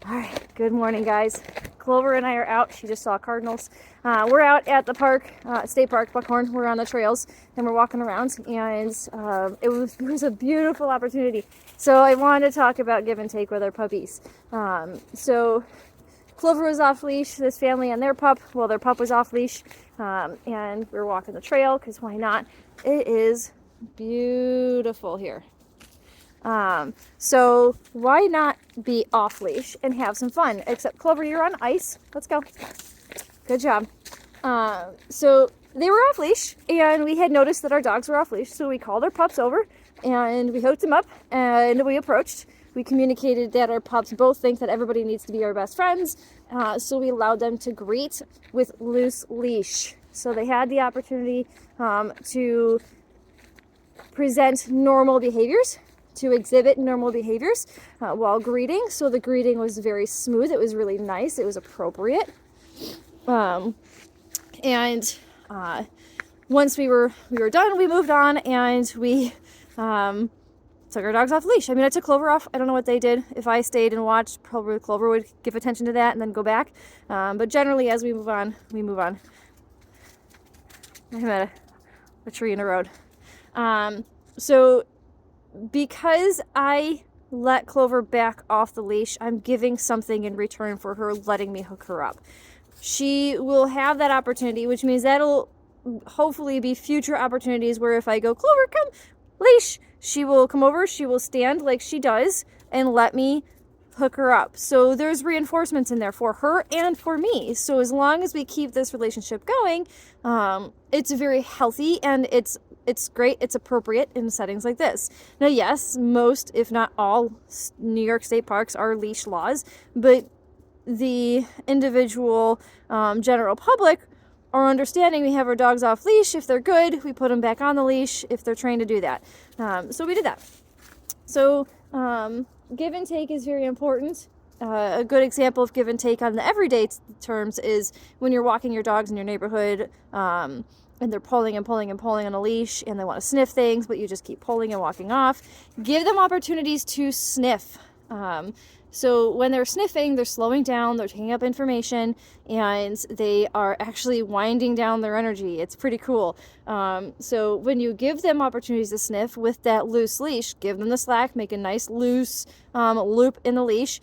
All right, good morning, guys. Clover and I are out. She just saw cardinals. We're out at the park, state park, Buckhorn. We're on the trails and we're walking around, and it was a beautiful opportunity. So I wanted to talk about give and take with our puppies. So Clover was off leash. This family and their pup, well, their pup was off leash, and we were walking the trail because why not? It is beautiful here. So why not be off leash and have some fun? Except Clover, you're on ice. Let's go. Good job. So they were off leash, and we had noticed that our dogs were off leash. So we called our pups over and we hooked them up and we approached. We communicated that our pups both think that everybody needs to be our best friends. So we allowed them to greet with loose leash. So they had the opportunity to present normal behaviors, to exhibit normal behaviors while greeting. So the greeting was very smooth. It was really nice. It was appropriate. And once we were done, we moved on and we took our dogs off the leash. I mean, I took Clover off. I don't know what they did. If I stayed and watched, probably Clover would give attention to that and then go back. But generally, as we move on, we move on. I'm at a tree in a road. So because I let Clover back off the leash, I'm giving something in return for her letting me hook her up. She will have that opportunity, which means that'll hopefully be future opportunities where if I go, Clover, come, leash, she will come over, she will stand like she does and let me hook her up. So there's reinforcements in there for her and for me. So as long as we keep this relationship going, it's very healthy and it's great. It's appropriate in settings like this. Now, yes, most, if not all, New York State parks are leash laws, but the individual general public are understanding. We have our dogs off leash. If they're good, we put them back on the leash if they're trained to do that. So we did that. So give and take is very important. A good example of give and take on the everyday terms is when you're walking your dogs in your neighborhood, and they're pulling and pulling and pulling on a leash and they want to sniff things, but you just keep pulling and walking off. Give them opportunities to sniff. So when they're sniffing, they're slowing down, they're taking up information, and they are actually winding down their energy. It's pretty cool. So when you give them opportunities to sniff with that loose leash, give them the slack, make a nice loose loop in the leash.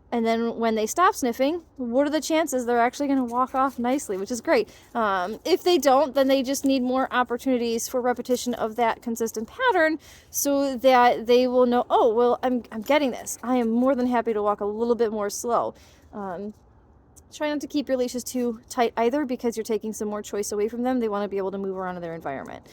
And then when they stop sniffing, what are the chances they're actually going to walk off nicely, which is great. If they don't, then they just need more opportunities for repetition of that consistent pattern so that they will know, oh, well, I'm getting this. I am more than happy to walk a little bit more slow. Try not to keep your leashes too tight either because you're taking some more choice away from them. They want to be able to move around in their environment.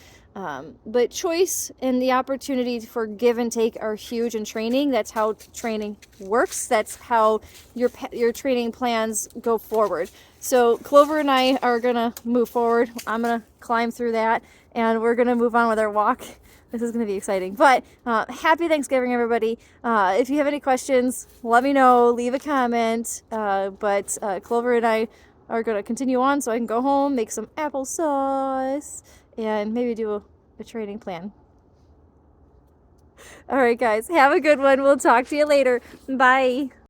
But choice and the opportunity for give and take are huge in training. That's how training works. That's how your training plans go forward. So Clover and I are going to move forward. I'm going to climb through that and we're going to move on with our walk. This is going to be exciting. But happy Thanksgiving, everybody. If you have any questions, let me know. Leave a comment. But Clover and I are going to continue on so I can go home, make some applesauce, and maybe do a training plan. All right, guys. Have a good one. We'll talk to you later. Bye.